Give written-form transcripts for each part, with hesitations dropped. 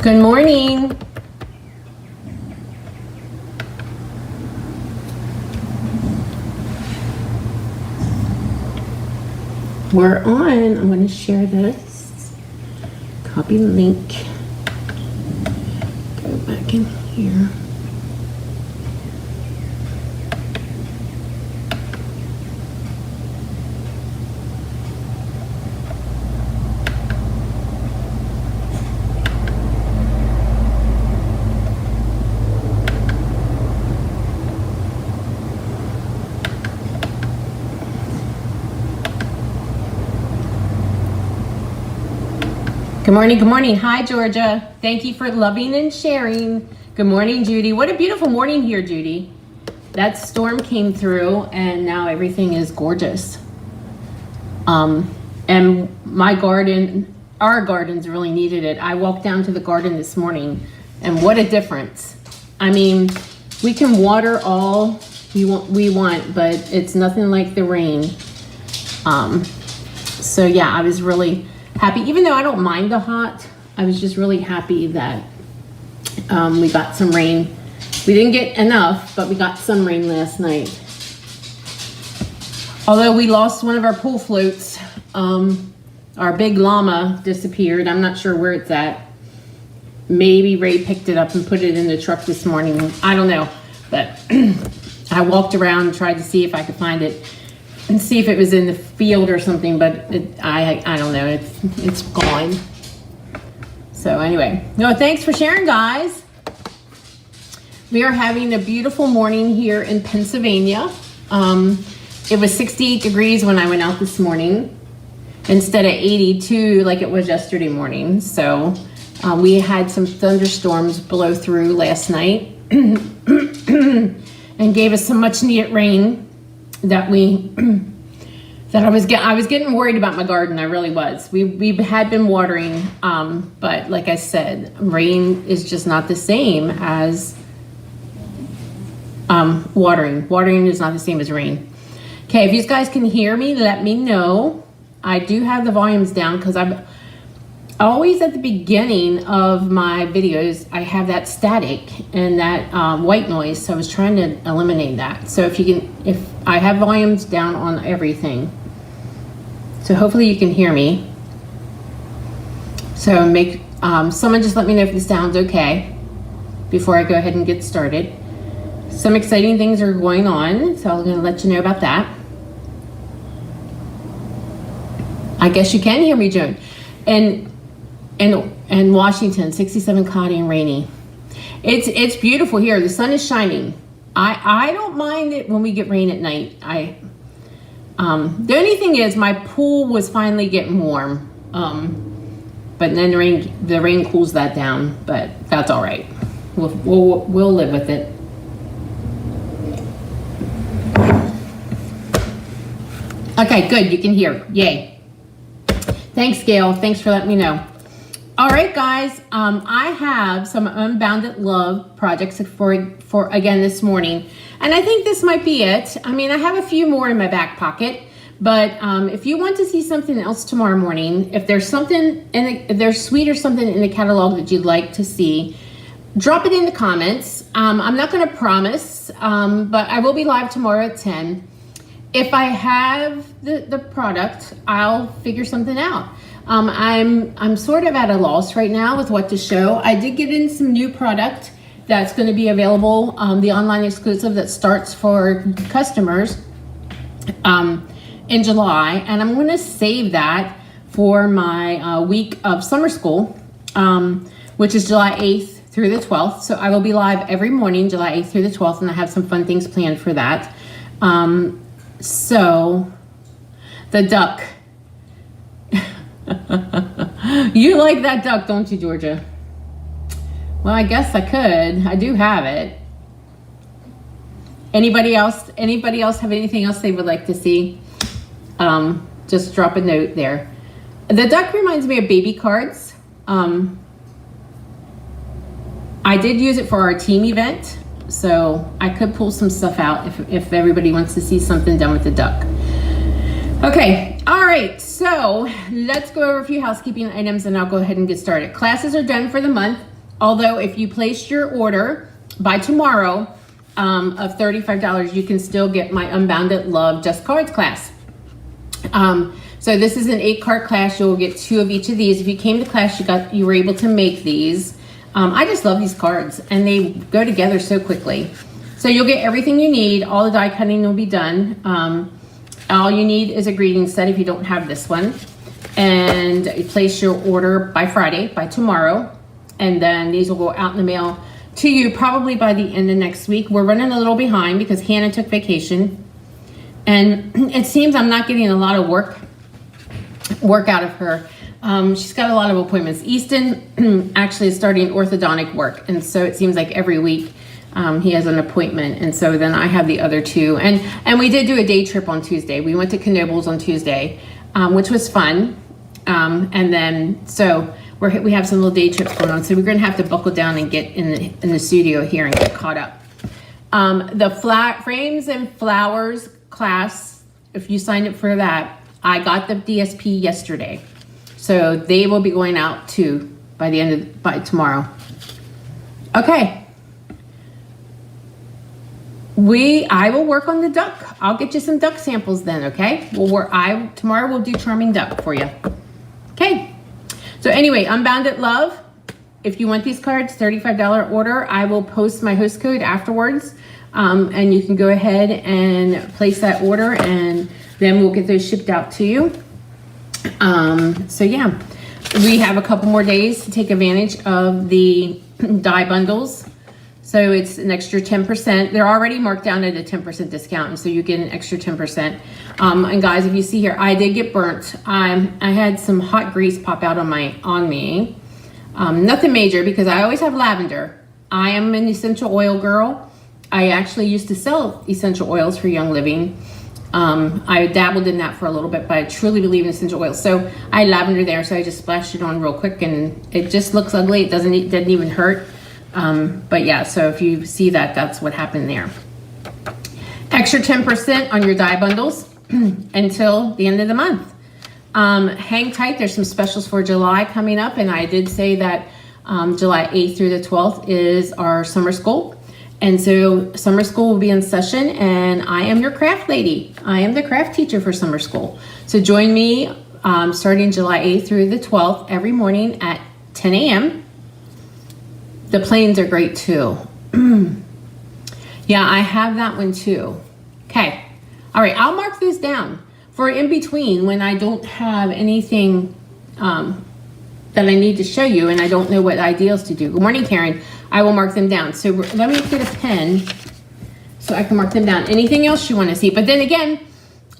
Good morning. We're on. I'm going to share this. Copy the link. Go back in here. Good morning, good morning. Hi, Georgia. Thank you for loving and sharing. Good morning, Judy. What a beautiful morning here, Judy. That storm came through and now everything is gorgeous. And my garden, our gardens really needed it. I walked down to the garden this morning and what a difference. I mean, we can water all we want, but it's nothing like the rain. So yeah, I was really happy, even though I don't mind the hot. I was just really happy that we got some rain. We didn't get enough, but we got some rain last night. Although we lost one of our pool floats, our big llama disappeared. I'm not sure where it's at. Maybe Ray picked it up and put it in the truck this morning. I don't know, but I walked around and tried to see if I could find it and see if it was in the field or something, but I don't know. It's gone. So anyway, no, thanks for sharing, guys. We are having a beautiful morning here in Pennsylvania. It was 68 degrees when I went out this morning instead of 82 like it was yesterday morning. So we had some thunderstorms blow through last night and gave us some much needed rain that I was getting worried about my garden. I really was. We had been watering, but like I said, rain is just not the same as watering. Watering is not the same as rain. Okay, if you guys can hear me, let me know. I do have the volumes down because I'm always at the beginning of my videos, I have that static and that white noise. So I was trying to eliminate that. So if I have volumes down on everything. So hopefully you can hear me. So someone just let me know if this sounds okay before I go ahead and get started. Some exciting things are going on, so I'm going to let you know about that. I guess you can hear me, Joan. And Washington, 67 cloudy and rainy. It's beautiful here. The sun is shining. I don't mind it when we get rain at night. The only thing is my pool was finally getting warm. But then the rain cools that down, but that's all right. We'll live with it. Okay, good. You can hear. Yay. Thanks, Gail. Thanks for letting me know. All right, guys. I have some Unbounded Love projects for again this morning. And I think this might be it. I mean, I have a few more in my back pocket. But if you want to see something else tomorrow morning, if there's something, if there's sweet or something in the catalog that you'd like to see, drop it in the comments. I'm not going to promise, but I will be live tomorrow at 10. If I have the product, I'll figure something out. I'm sort of at a loss right now with what to show. I did get in some new product that's going to be available, the online exclusive that starts for customers in July, and I'm going to save that for my week of summer school, which is July 8th through the 12th. So I will be live every morning, July 8th through the 12th, and I have some fun things planned for that. So the duck. You like that duck, don't you, Georgia? Well, I guess I could. I do have it. Anybody else have anything else they would like to see? Just drop a note there. The duck reminds me of baby cards. I did use it for our team event, so I could pull some stuff out if everybody wants to see something done with the duck. Okay, all right, so let's go over a few housekeeping items and I'll go ahead and get started. Classes are done for the month. Although if you place your order by tomorrow of $35, you can still get my Unbounded Love Just Cards class. So this is an 8-card class. You'll get 2 of each of these. If you came to class, you were able to make these. I just love these cards, and they go together so quickly. So you'll get everything you need. All the die cutting will be done. All you need is a greeting set if you don't have this one. And you place your order by Friday, by tomorrow. And then these will go out in the mail to you probably by the end of next week. We're running a little behind because Hannah took vacation. And it seems I'm not getting a lot of work out of her. She's got a lot of appointments. Easton actually is starting orthodontic work. And so it seems like every week he has an appointment. And so then I have the other 2. And we did do a day trip on Tuesday. We went to Knoebels on Tuesday, which was fun. And then, so we have some little day trips going on. So we're going to have to buckle down and get in the studio here and get caught up. The frames and flowers class, if you signed up for that, I got the DSP yesterday. So they will be going out too by tomorrow. Okay. I will work on the duck. I'll get you some duck samples then, okay? Tomorrow we'll do Charming Duck for you. Okay. So anyway, Unbounded Love. If you want these cards, $35 order. I will post my host code afterwards. And you can go ahead and place that order, and then we'll get those shipped out to you. So yeah, we have a couple more days to take advantage of the die bundles. So it's an extra 10%. They're already marked down at a 10% discount, and so you get an extra 10%. And guys, if you see here, I did get burnt. I had some hot grease pop out on me. Nothing major because I always have lavender. I am an essential oil girl. I actually used to sell essential oils for Young Living. I dabbled in that for a little bit, but I truly believe in essential oils. So I had lavender there, so I just splashed it on real quick, and it just looks ugly. It didn't even hurt. But yeah, so if you see that, that's what happened there. Extra 10% on your die bundles until the end of the month. Hang tight. There's some specials for July coming up, and I did say that July 8th through the 12th is our summer school. And so summer school will be in session, and I am your craft lady. I am the craft teacher for summer school. So join me starting July 8th through the 12th every morning at 10 a.m. The planes are great too. Yeah, I have that one too. Okay. All right, I'll mark those down for in between when I don't have anything that I need to show you and I don't know what ideals to do. Good morning, Karen. I will mark them down. So let me get a pen so I can mark them down. Anything else you want to see? But then again,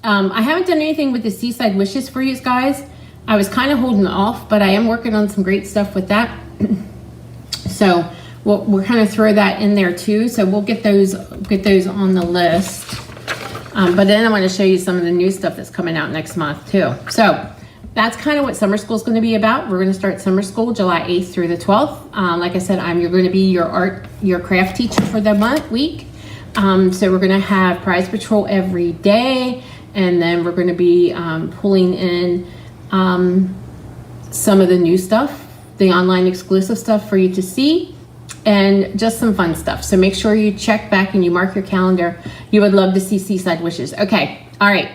I haven't done anything with the Seaside Wishes for you guys. I was kind of holding off, but I am working on some great stuff with that. So we'll kind of throw that in there too. So we'll get those on the list. But then I want to show you some of the new stuff that's coming out next month too. So that's kind of what summer school is going to be about. We're going to start summer school July 8th through the 12th. Like I said, you're going to be your craft teacher for the week. So we're going to have prize patrol every day, and then we're going to be pulling in some of the new stuff, the online exclusive stuff for you to see, and just some fun stuff. So make sure you check back and you mark your calendar. You would love to see Seaside Wishes. Okay. All right.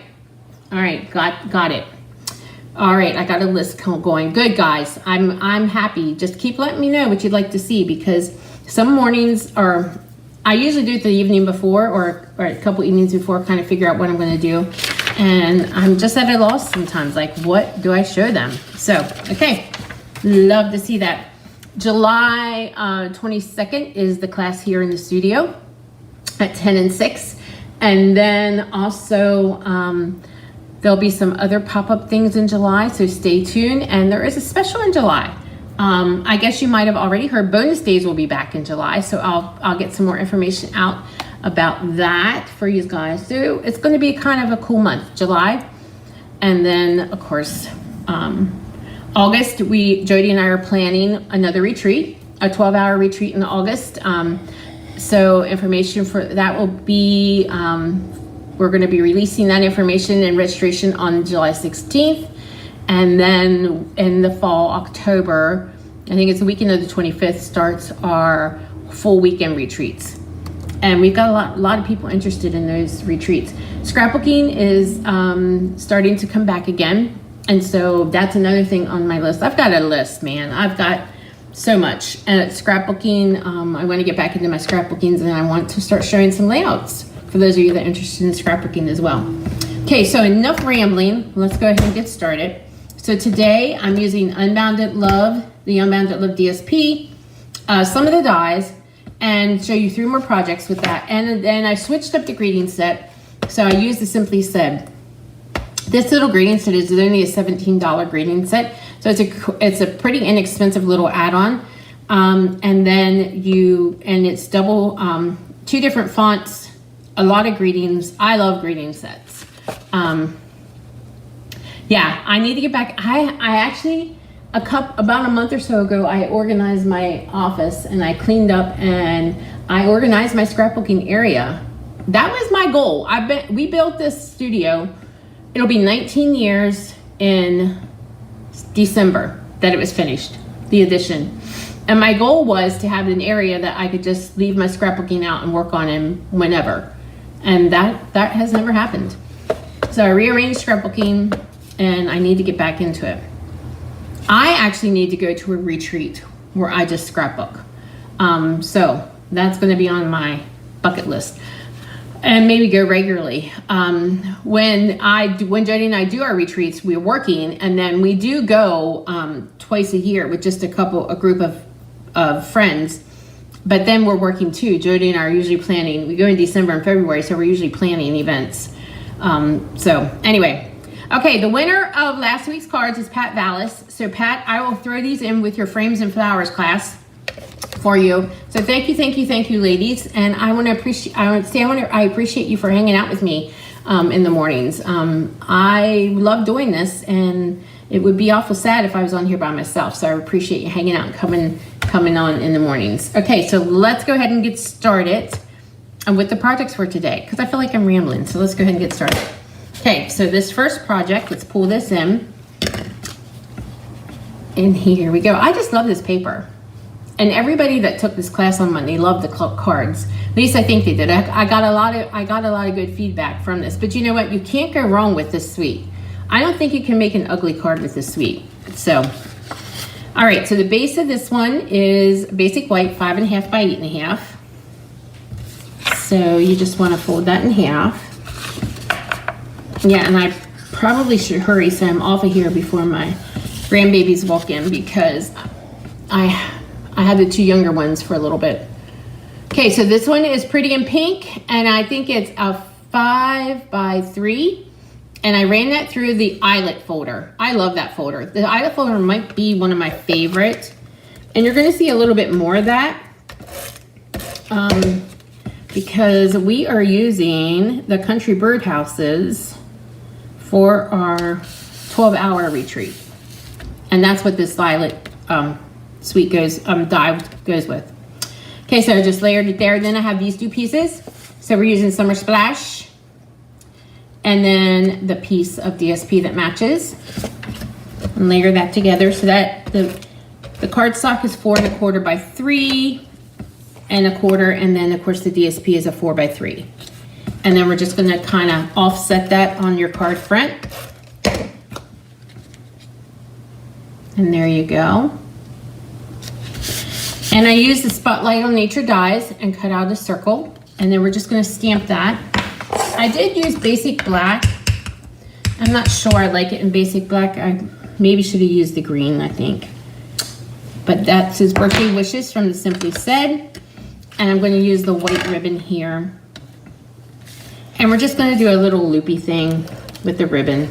Got it. All right, I got a list going. Good, guys. I'm happy. Just keep letting me know what you'd like to see, because some mornings I usually do it the evening before or a couple evenings before, kind of figure out what I'm going to do. And I'm just at a loss sometimes, like, what do I show them? So, okay, love to see that. July 22nd is the class here in the studio at 10 and 6. And then also, there'll be some other pop-up things in July, so stay tuned. And there is a special in July. I guess you might have already heard bonus days will be back in July, so I'll get some more information out about that for you guys. So it's going to be kind of a cool month, July. And then, of course, August, Jody and I are planning another retreat, a 12-hour retreat in August. So information for that will be... we're going to be releasing that information and registration on July 16th. And then in the fall, October, I think it's the weekend of the 25th, starts our full weekend retreats. And we've got a lot of people interested in those retreats. Scrapbooking is starting to come back again. And so that's another thing on my list. I've got a list, man. I've got so much. And scrapbooking, I want to get back into my scrapbookings, and I want to start showing some layouts for those of you that are interested in scrapbooking as well. Okay, so enough rambling. Let's go ahead and get started. So today I'm using Unbounded Love, the Unbounded Love DSP, some of the dies, and show you 3 more projects with that. And then I switched up the greeting set. So I used the Simply Said. This little greeting set is only a $17 greeting set. So it's a pretty inexpensive little add-on. And then it's double, 2 different fonts, a lot of greetings. I love greeting sets. Yeah, I need to get back. I actually, about a month or so ago, I organized my office and I cleaned up and I organized my scrapbooking area. That was my goal. We built this studio. It'll be 19 years in December that it was finished, the addition. And my goal was to have an area that I could just leave my scrapbooking out and work on it whenever. And that has never happened. So I rearranged scrapbooking and I need to get back into it. I actually need to go to a retreat where I just scrapbook. So that's going to be on my bucket list. And maybe go regularly. When Jody and I do our retreats, we're working, and then we do go twice a year with just a group of friends. But then we're working too. Jody and I are usually planning. We go in December and February, so we're usually planning events. So anyway, okay. The winner of last week's cards is Pat Vallis. So Pat, I will throw these in with your Frames and Flowers class for you. So thank you, ladies. And I appreciate you for hanging out with me in the mornings. I love doing this, and it would be awful sad if I was on here by myself. So I appreciate you hanging out and coming on in the mornings. Okay, so let's go ahead and get started with the projects for today, because I feel like I'm rambling. So let's go ahead and get started. Okay, so this first project, let's pull this in. And here we go. I just love this paper. And everybody that took this class on Monday loved the cards. At least I think they did. I got a lot of good feedback from this. But you know what? You can't go wrong with this suite. I don't think you can make an ugly card with this suite. So, all right. So the base of this one is basic white, 5.5 by 8.5. So you just want to fold that in half. Yeah, and I probably should hurry so I'm off of here before my grandbabies walk in, because I had the 2 younger ones for a little bit. Okay, so this one is pretty in pink, and I think it's a 5 by 3. And I ran that through the eyelet folder. I love that folder. The eyelet folder might be one of my favorite. And you're gonna see a little bit more of that because we are using the Country Birdhouses for our 12-hour retreat. And that's what this eyelet suite die goes with. Okay, so I just layered it there. Then I have these 2 pieces. So we're using Summer Splash, and then the piece of DSP that matches, and layer that together so that the cardstock is 4.25 by 3.25, and then of course the DSP is a 4 by 3. And then we're just going to kind of offset that on your card front. And there you go. And I used the Spotlight on Nature dies and cut out a circle. And then we're just going to stamp that. I did use basic black. I'm not sure I like it in basic black. I maybe should have used the green, I think. But that's his birthday wishes from the Simply Said. And I'm going to use the white ribbon here. And we're just going to do a little loopy thing with the ribbon.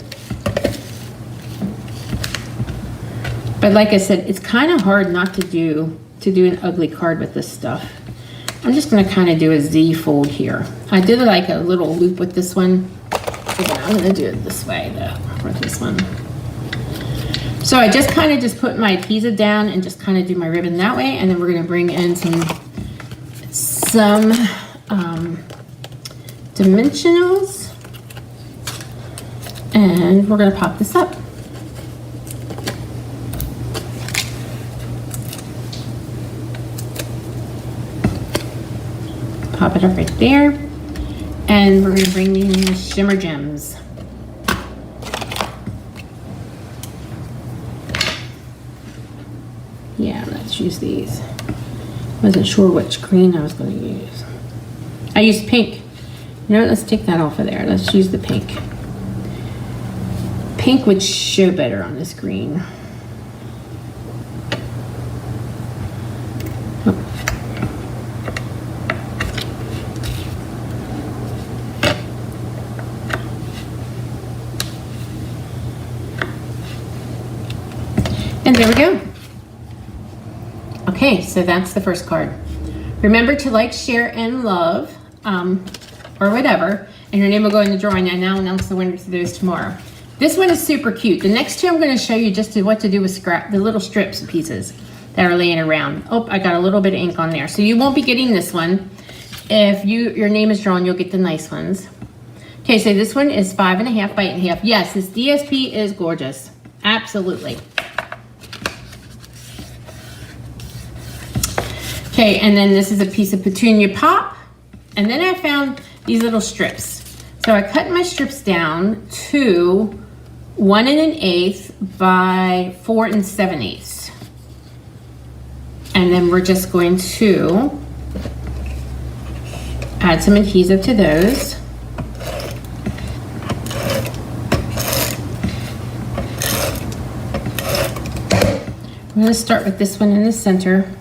But like I said, it's kind of hard not to do an ugly card with this stuff. I'm just going to kind of do a Z fold here. I did like a little loop with this one. But I'm going to do it this way though, with this one. So I just kind of put my adhesive down and just kind of do my ribbon that way. And then we're going to bring in some dimensionals. And we're going to pop this up. pop it up right there. And we're gonna bring in the shimmer gems. Yeah, let's use these. Wasn't sure which green I was gonna use. I used pink. You know what, let's take that off of there. Let's use the pink. Pink would show better on this green. And there we go. Okay, so that's the first card. Remember to like, share, and love, or whatever, and your name will go in the drawing. I now announce the winners of those tomorrow. This one is super cute. The next two I'm going to show you just what to do with the little strips and pieces that are laying around. Oh, I got a little bit of ink on there. So you won't be getting this one. If your name is drawn, you'll get the nice ones. Okay, so this one is 5.5 by 8.5. Yes, this DSP is gorgeous. Absolutely. Okay, and then this is a piece of petunia pop. And then I found these little strips. So I cut my strips down to 1 1/8 by 4 7/8. And then we're just going to add some adhesive to those. I'm going to start with this one in the center.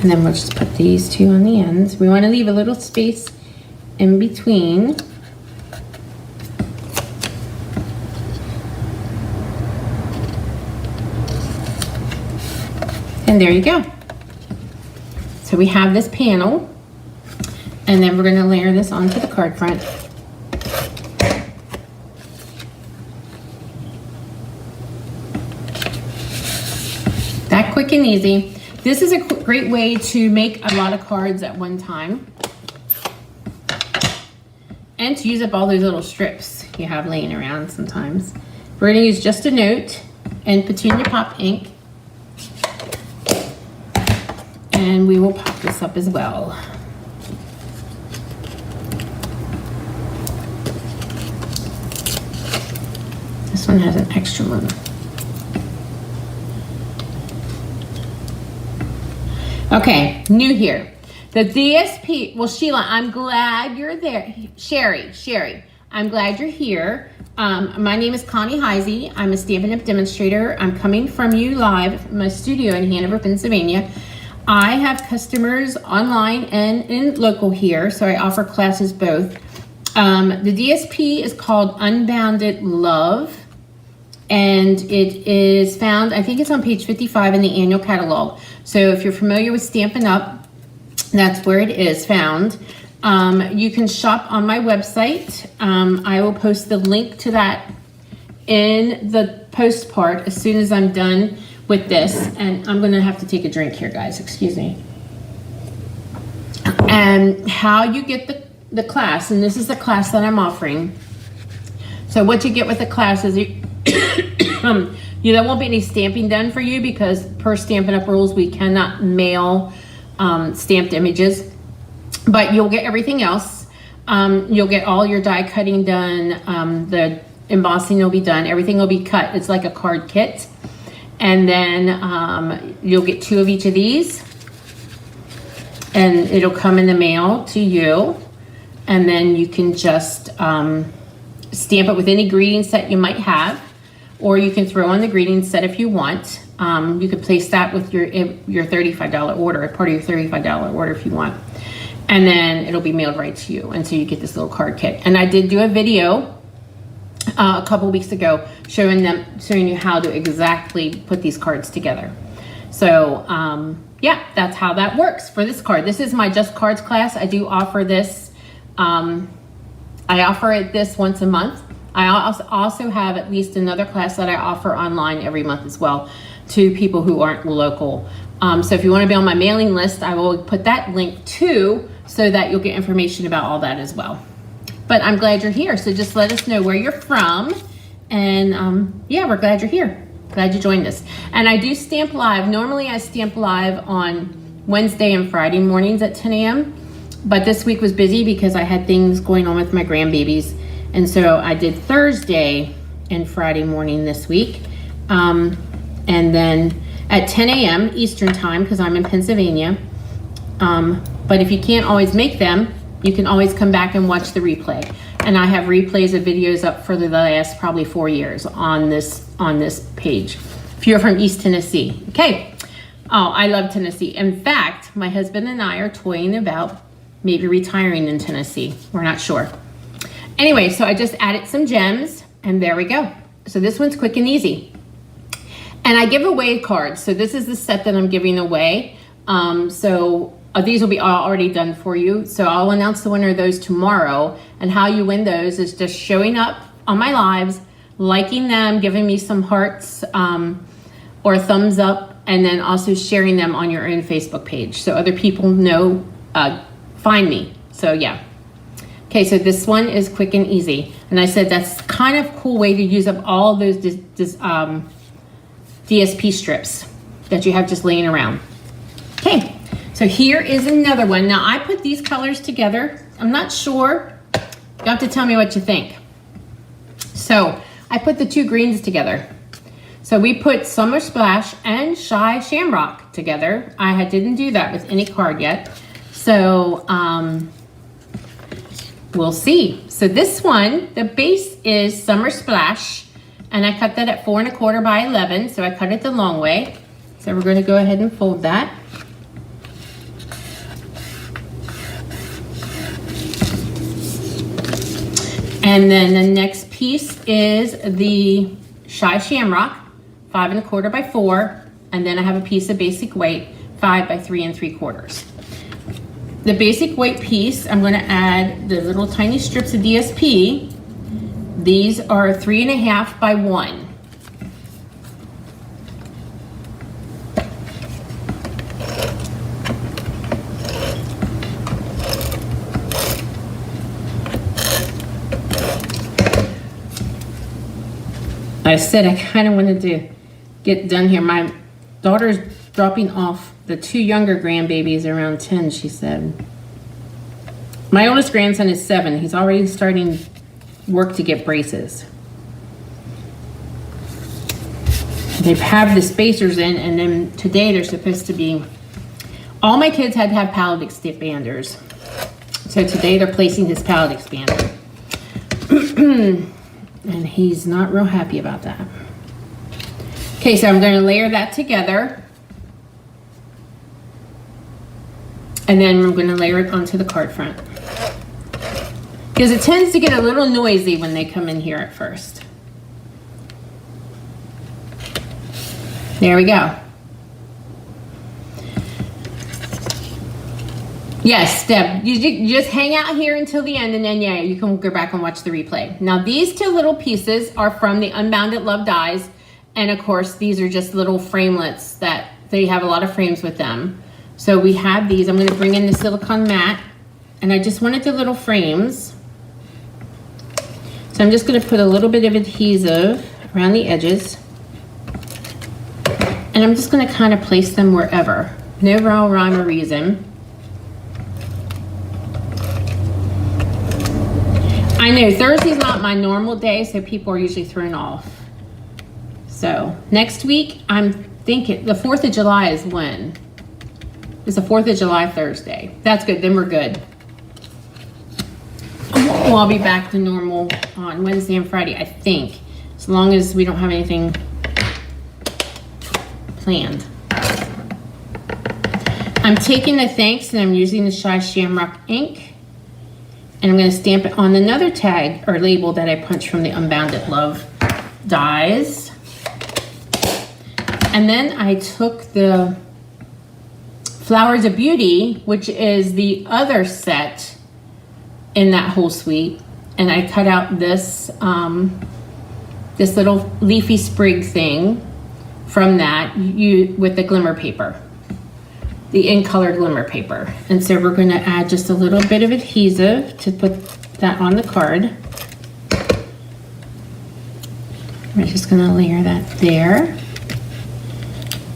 And then we'll just put these two on the ends. We want to leave a little space in between. And there you go. So we have this panel, and then we're going to layer this onto the card front. That quick and easy. This is a great way to make a lot of cards at one time and to use up all those little strips you have laying around sometimes. We're going to use just a note and petunia pop ink, and we will pop this up as well. This one has an extra one. Okay, new here. The DSP, well, Sheila, I'm glad you're there. Sherry, I'm glad you're here. My name is Connie Heisey. I'm a Stampin' Up! Demonstrator. I'm coming from you live from my studio in Hanover, Pennsylvania. I have customers online and in local here, so I offer classes both. The DSP is called Unbounded Love, and it is found, I think it's on page 55 in the annual catalog. So if you're familiar with Stampin' Up!, that's where it is found. You can shop on my website. I will post the link to that in the post part as soon as I'm done with this. And I'm gonna have to take a drink here, guys, excuse me. And how you get the class, and this is the class that I'm offering. So what you get with the class is there won't be any stamping done for you because per Stampin' Up! Rules, we cannot mail stamped images, but you'll get everything else. You'll get all your die cutting done, the embossing will be done, everything will be cut. It's like a card kit. And then you'll get 2 of each of these, and it'll come in the mail to you. And then you can just stamp it with any greeting set you might have, or you can throw on the greeting set if you want. You could place that with your $35 order, part of your $35 order if you want. And then it'll be mailed right to you. And so you get this little card kit. And I did do a video a couple weeks ago showing you how to exactly put these cards together. So yeah, that's how that works for this card. This is my Just Cards class. I do offer this. I offer this once a month. I also have at least another class that I offer online every month as well to people who aren't local. So if you want to be on my mailing list, I will put that link too, so that you'll get information about all that as well. But I'm glad you're here. So just let us know where you're from And yeah, we're glad you're here. Glad you joined us. And I do stamp live. Normally I stamp live on Wednesday and Friday mornings at 10 a.m. But this week was busy because I had things going on with my grandbabies. And so I did Thursday and Friday morning this week. And then at 10 a.m. Eastern time, because I'm in Pennsylvania. But if you can't always make them, you can always come back and watch the replay. And I have replays of videos up for the last probably 4 years on this page. If you're from East Tennessee. Okay. Oh, I love Tennessee. In fact, my husband and I are toying about maybe retiring in Tennessee. We're not sure. Anyway, so I just added some gems and there we go. So this one's quick and easy. And I give away cards. So this is the set that I'm giving away. These will be already done for you. So I'll announce the winner of those tomorrow. And how you win those is just showing up on my lives, liking them, giving me some hearts or thumbs up, and then also sharing them on your own Facebook page so other people know, find me. So yeah. Okay, so this one is quick and easy. And I said that's kind of a cool way to use up all those DSP strips that you have just laying around. Okay. So here is another one. Now I put these colors together. I'm not sure. You have to tell me what you think. So I put the two greens together. So we put Summer Splash and Shy Shamrock together. I didn't do that with any card yet. So we'll see. So this one, the base is Summer Splash. And I cut that at 4 1/4 by 11. So I cut it the long way. So we're going to go ahead and fold that. And then the next piece is the Shy Shamrock, 5 1/4 by 4. And then I have a piece of basic weight, 5 by 3 3/4. The basic weight piece, I'm going to add the little tiny strips of DSP. These are 3 1/2 by 1. I said I kind of wanted to get done here. My daughter's dropping off the 2 younger grandbabies around 10, she said. My oldest grandson is 7. He's already starting work to get braces. They have the spacers in, and then today they're supposed to be, all my kids had to have palate expanders. So today they're placing his palate expander. And he's not real happy about that. Okay, so I'm going to layer that together. And then I'm going to layer it onto the card front. Because it tends to get a little noisy when they come in here at first. There we go. Yes, Deb, you just hang out here until the end, and then yeah, you can go back and watch the replay. Now these 2 little pieces are from the Unbounded Love dies, and of course these are just little framelets that they have a lot of frames with them. So we have these. I'm going to bring in the silicone mat, and I just wanted the little frames. So I'm just going to put a little bit of adhesive around the edges, and I'm just going to kind of place them wherever. No real rhyme or reason. I know Thursday's not my normal day, so people are usually thrown off. So next week, I'm thinking the 4th of July is when? It's the 4th of July Thursday. That's good, then we're good. Well, I'll be back to normal on Wednesday and Friday, I think. As long as we don't have anything planned. I'm taking the thanks and I'm using the Shy Shamrock ink. And I'm going to stamp it on another tag or label that I punched from the Unbounded Love dies. And then I took the Flowers of Beauty, which is the other set in that whole suite. And I cut out this, this little leafy sprig thing from that with the glimmer paper. The in-colored glimmer paper. And so we're going to add just a little bit of adhesive to put that on the card. We're just gonna layer that there.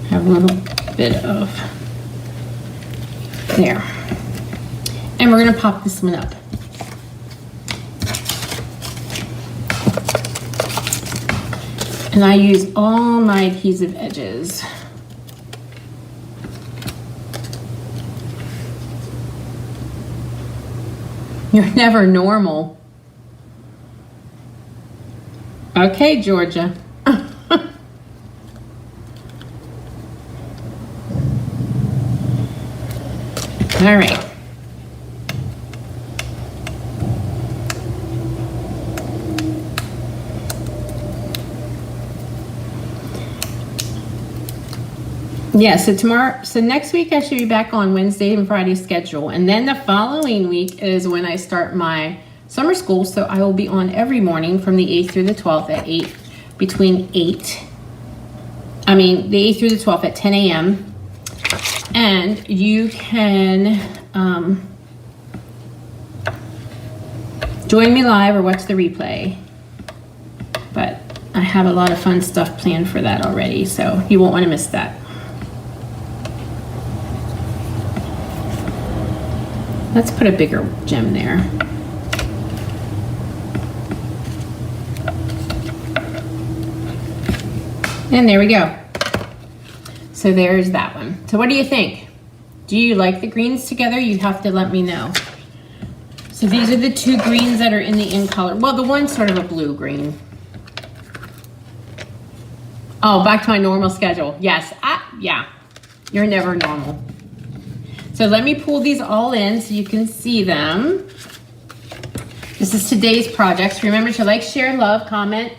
Have a little bit of there. And we're gonna pop this one up. And I use all my adhesive edges. You're never normal. Okay, Georgia. All right. Yeah, so next week I should be back on Wednesday and Friday schedule. And then the following week is when I start my summer school. So I will be on every morning from the 8th through the 12th at 8, the 8th through the 12th at 10 a.m. And you can join me live or watch the replay. But I have a lot of fun stuff planned for that already, so you won't want to miss that. Let's put a bigger gem there. And there we go. So there's that one. So what do you think? Do you like the greens together? You have to let me know. So these are the two greens that are in the in color. Well, the one's sort of a blue green. Oh, back to my normal schedule. Yes, yeah, you're never normal. So let me pull these all in so you can see them. This is today's projects. Remember to like, share, love, comment,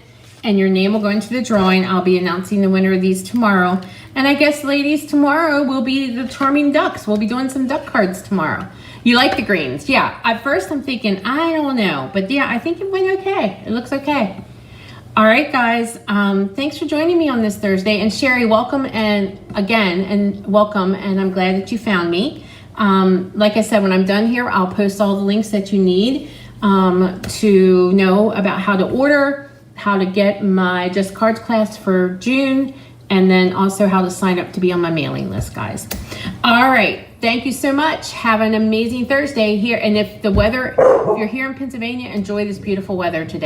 and your name will go into the drawing. I'll be announcing the winner of these tomorrow. And I guess, ladies, tomorrow will be the Charming Ducks. We'll be doing some duck cards tomorrow. You like the greens? Yeah, at first I'm thinking, I don't know. But yeah, I think it went okay. It looks okay. All right, guys, thanks for joining me on this Thursday. And Sherry, welcome and welcome, and I'm glad that you found me. Like I said, when I'm done here, I'll post all the links that you need to know about how to order, how to get my Just Cards class for June, and then also how to sign up to be on my mailing list, guys. All right, thank you so much. Have an amazing Thursday here. And if you're here in Pennsylvania, enjoy this beautiful weather today.